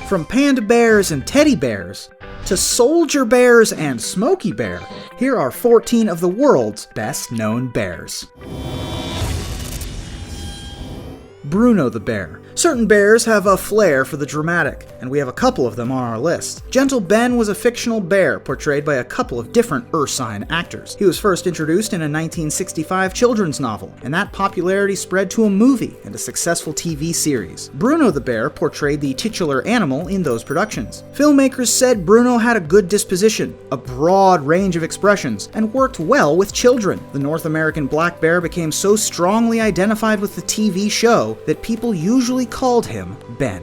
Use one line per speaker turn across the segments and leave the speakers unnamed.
From panda bears and teddy bears, to soldier bears and Smokey Bear, here are 14 of the world's best known bears. Bruno the Bear. Certain bears have a flair for the dramatic, and we have a couple of them on our list. Gentle Ben was a fictional bear portrayed by a couple of different ursine actors. He was first introduced in a 1965 children's novel, and that popularity spread to a movie and a successful TV series. Bruno the Bear portrayed the titular animal in those productions. Filmmakers said Bruno had a good disposition, a broad range of expressions, and worked well with children. The North American black bear became so strongly identified with the TV show that people usually called him Ben.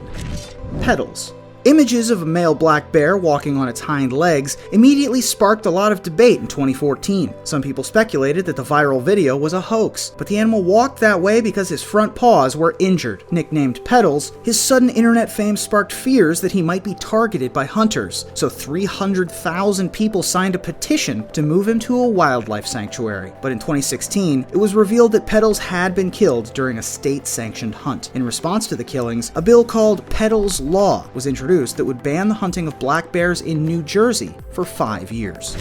Petals. Images of a male black bear walking on its hind legs immediately sparked a lot of debate in 2014. Some people speculated that the viral video was a hoax, but the animal walked that way because his front paws were injured. Nicknamed Petals, his sudden internet fame sparked fears that he might be targeted by hunters, so 300,000 people signed a petition to move him to a wildlife sanctuary. But in 2016, it was revealed that Petals had been killed during a state-sanctioned hunt. In response to the killings, a bill called Petals Law was introduced that would ban the hunting of black bears in New Jersey for 5 years.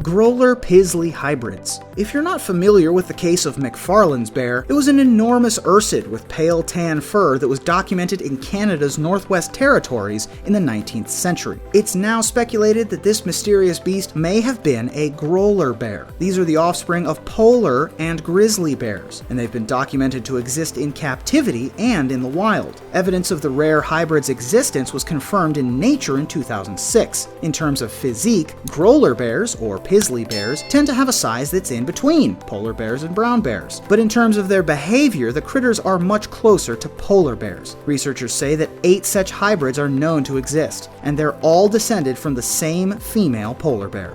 Grolar-Pizzly Hybrids. If you're not familiar with the case of MacFarlane's bear, it was an enormous ursid with pale tan fur that was documented in Canada's Northwest Territories in the 19th century. It's now speculated that this mysterious beast may have been a Grolar Bear. These are the offspring of polar and grizzly bears, and they've been documented to exist in captivity and in the wild. Evidence of the rare hybrid's existence was confirmed in Nature in 2006. In terms of physique, Grolar Bears, or Pizzly Bears, tend to have a size that's in between polar bears and brown bears. But in terms of their behavior, the critters are much closer to polar bears. Researchers say that 8 such hybrids are known to exist, and they're all descended from the same female polar bear.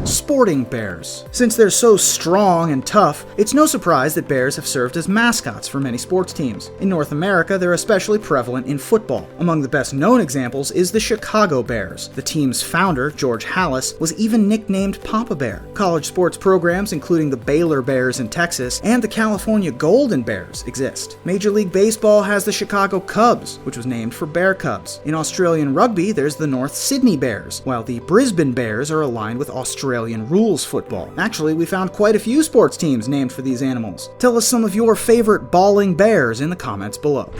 Sporting bears. Since they're so strong and tough, it's no surprise that bears have served as mascots for many sports teams. In North America, they're especially prevalent in football. Among the best known examples is the Chicago Bears. The team's founder, George Halas, was even nicknamed Papa Bear. College sports programs, including the Baylor Bears in Texas and the California Golden Bears, exist. Major League Baseball has the Chicago Cubs, which was named for bear cubs. In Australian rugby, there's the North Sydney Bears, while the Brisbane Bears are aligned with Australian rules football. Actually, we found quite a few sports teams named for these animals. Tell us some of your favorite bawling bears in the comments below.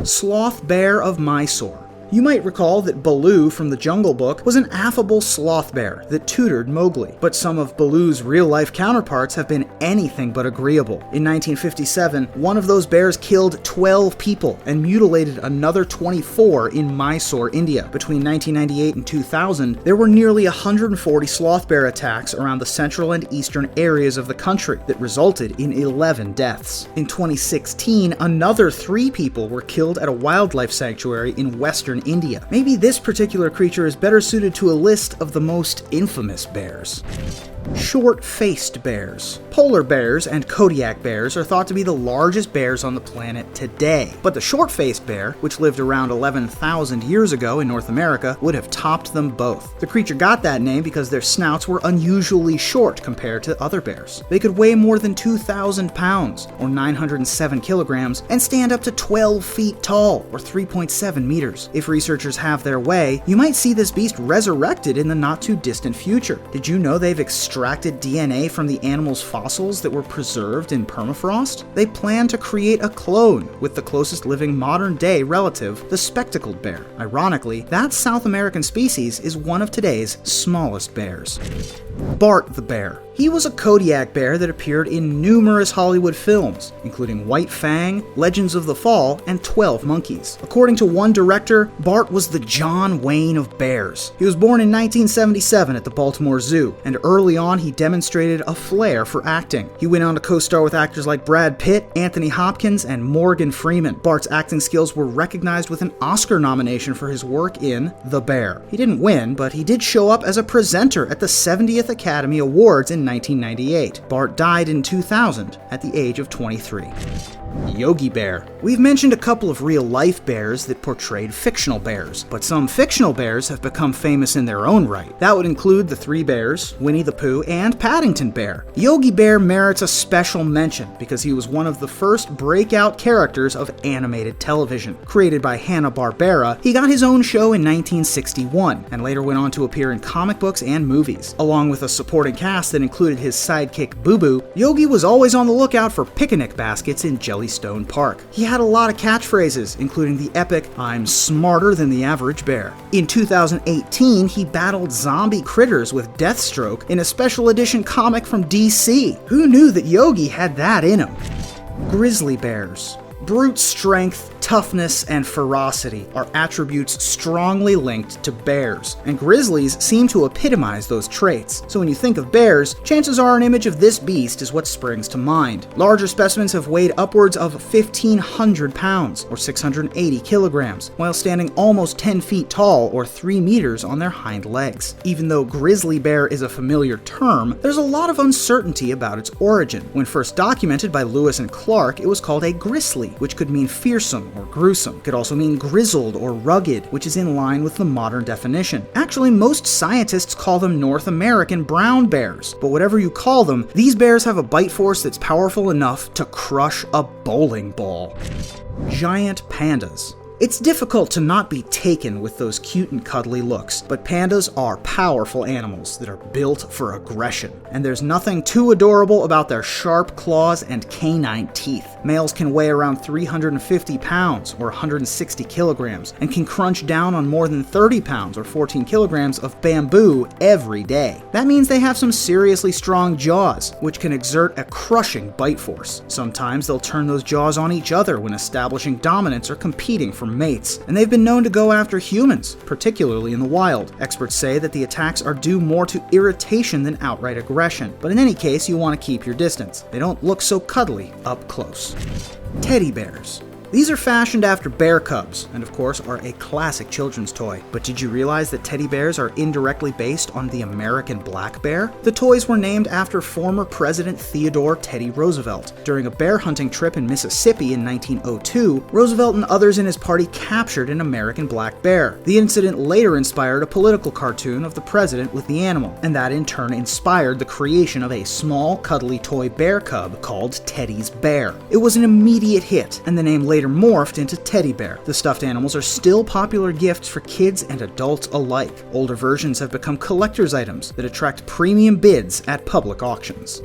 Sloth Bear of Mysore. You might recall that Baloo from the Jungle Book was an affable sloth bear that tutored Mowgli, but some of Baloo's real-life counterparts have been anything but agreeable. In 1957, one of those bears killed 12 people and mutilated another 24 in Mysore, India. Between 1998 and 2000, there were nearly 140 sloth bear attacks around the central and eastern areas of the country that resulted in 11 deaths. In 2016, another 3 people were killed at a wildlife sanctuary in western India. Maybe this particular creature is better suited to a list of the most infamous bears. Short-faced bears. Polar bears and Kodiak bears are thought to be the largest bears on the planet today, but the short-faced bear, which lived around 11,000 years ago in North America, would have topped them both. The creature got that name because their snouts were unusually short compared to other bears. They could weigh more than 2,000 pounds, or 907 kilograms, and stand up to 12 feet tall, or 3.7 meters. If researchers have their way, you might see this beast resurrected in the not-too-distant future. Did you know they've extracted DNA from the animal's fossils that were preserved in permafrost? They plan to create a clone with the closest living modern-day relative, the spectacled bear. Ironically, that South American species is one of today's smallest bears. BART the Bear. He was a Kodiak bear that appeared in numerous Hollywood films, including White Fang, Legends of the Fall, and 12 Monkeys. According to one director, Bart was the John Wayne of bears. He was born in 1977 at the Baltimore Zoo, and early on he demonstrated a flair for acting. He went on to co-star with actors like Brad Pitt, Anthony Hopkins, and Morgan Freeman. Bart's acting skills were recognized with an Oscar nomination for his work in The Bear. He didn't win, but he did show up as a presenter at the 70th Academy Awards in 1998. Bart died in 2000 at the age of 23. Yogi Bear. We've mentioned a couple of real-life bears that portrayed fictional bears, but some fictional bears have become famous in their own right. That would include the Three Bears, Winnie the Pooh, and Paddington Bear. Yogi Bear merits a special mention because he was one of the first breakout characters of animated television. Created by Hanna-Barbera, he got his own show in 1961, and later went on to appear in comic books and movies. Along with a supporting cast that included his sidekick Boo-Boo, Yogi was always on the lookout for picnic baskets in Jellystone Park. He had a lot of catchphrases, including the epic, "I'm smarter than the average bear." In 2018, he battled zombie critters with Deathstroke in a special edition comic from DC. Who knew that Yogi had that in him? Grizzly Bears. Brute strength, toughness, and ferocity are attributes strongly linked to bears, and grizzlies seem to epitomize those traits. So when you think of bears, chances are an image of this beast is what springs to mind. Larger specimens have weighed upwards of 1,500 pounds, or 680 kilograms, while standing almost 10 feet tall, or 3 meters on their hind legs. Even though grizzly bear is a familiar term, there's a lot of uncertainty about its origin. When first documented by Lewis and Clark, it was called a grizzly, which could mean fearsome or gruesome. It could also mean grizzled or rugged, which is in line with the modern definition. Actually, most scientists call them North American brown bears, but whatever you call them, these bears have a bite force that's powerful enough to crush a bowling ball. Giant pandas. It's difficult to not be taken with those cute and cuddly looks, but pandas are powerful animals that are built for aggression, and there's nothing too adorable about their sharp claws and canine teeth. Males can weigh around 350 pounds, or 160 kilograms, and can crunch down on more than 30 pounds, or 14 kilograms of bamboo every day. That means they have some seriously strong jaws, which can exert a crushing bite force. Sometimes they'll turn those jaws on each other when establishing dominance or competing for mates, and they've been known to go after humans, particularly in the wild. Experts say that the attacks are due more to irritation than outright aggression, but in any case, you want to keep your distance. They don't look so cuddly up close. Teddy bears. These are fashioned after bear cubs, and of course are a classic children's toy. But did you realize that teddy bears are indirectly based on the American black bear? The toys were named after former President Theodore Teddy Roosevelt. During a bear hunting trip in Mississippi in 1902, Roosevelt and others in his party captured an American black bear. The incident later inspired a political cartoon of the president with the animal, and that in turn inspired the creation of a small, cuddly toy bear cub called Teddy's Bear. It was an immediate hit, and the name later morphed into teddy bear. The stuffed animals are still popular gifts for kids and adults alike. Older versions have become collector's items that attract premium bids at public auctions.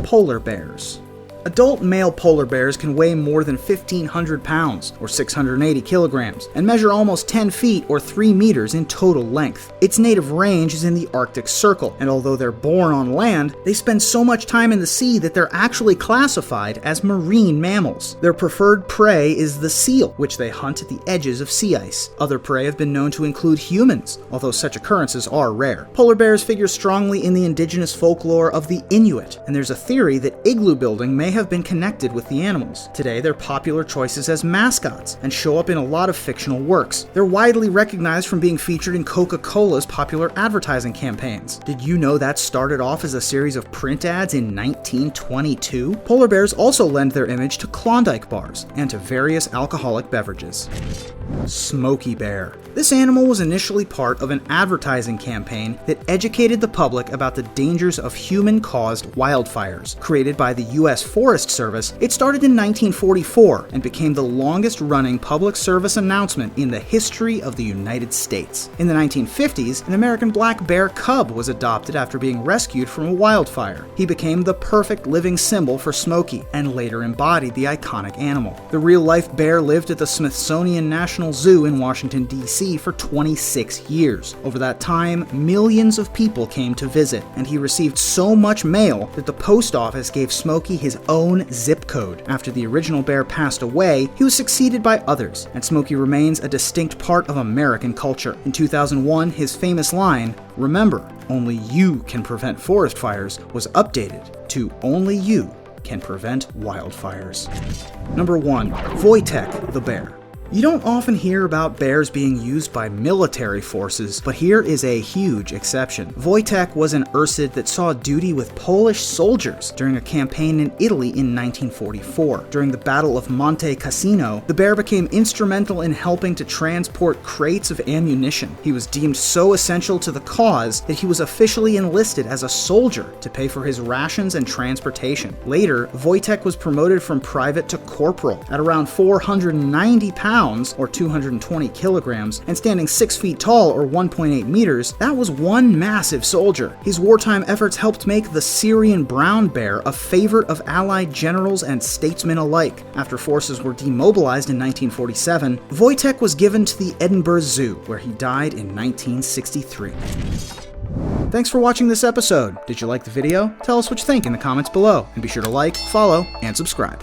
Polar bears. Adult male polar bears can weigh more than 1,500 pounds, or 680 kilograms, and measure almost 10 feet, or 3 meters in total length. Its native range is in the Arctic Circle, and although they're born on land, they spend so much time in the sea that they're actually classified as marine mammals. Their preferred prey is the seal, which they hunt at the edges of sea ice. Other prey have been known to include humans, although such occurrences are rare. Polar bears figure strongly in the indigenous folklore of the Inuit, and there's a theory that igloo building may have been connected with the animals. Today, they're popular choices as mascots and show up in a lot of fictional works. They're widely recognized from being featured in Coca-Cola's popular advertising campaigns. Did you know that started off as a series of print ads in 1922? Polar bears also lend their image to Klondike bars and to various alcoholic beverages. Smokey bear. This animal was initially part of an advertising campaign that educated the public about the dangers of human-caused wildfires. Created by the U.S. Forest Service, it started in 1944 and became the longest-running public service announcement in the history of the United States. In the 1950s, an American black bear cub was adopted after being rescued from a wildfire. He became the perfect living symbol for Smokey and later embodied the iconic animal. The real-life bear lived at the Smithsonian National Zoo in Washington, D.C. for 26 years. Over that time, millions of people came to visit, and he received so much mail that the post office gave Smokey his own zip code. After the original bear passed away, he was succeeded by others, and Smokey remains a distinct part of American culture. In 2001, his famous line, "Remember, only you can prevent forest fires," was updated to "Only you can prevent wildfires." Number 1. Wojtek the bear. You don't often hear about bears being used by military forces, but here is a huge exception. Wojtek was an ursid that saw duty with Polish soldiers during a campaign in Italy in 1944. During the Battle of Monte Cassino, the bear became instrumental in helping to transport crates of ammunition. He was deemed so essential to the cause that he was officially enlisted as a soldier to pay for his rations and transportation. Later, Wojtek was promoted from private to corporal. At around 490 pounds, or 220 kilograms, and standing 6 feet tall, or 1.8 meters, that was one massive soldier. His wartime efforts helped make the Syrian brown bear a favorite of Allied generals and statesmen alike. After forces were demobilized in 1947, Wojtek was given to the Edinburgh Zoo, where he died in 1963. Thanks for watching this episode. Did you like the video? Tell us what you think in the comments below, and be sure to like, follow, and subscribe.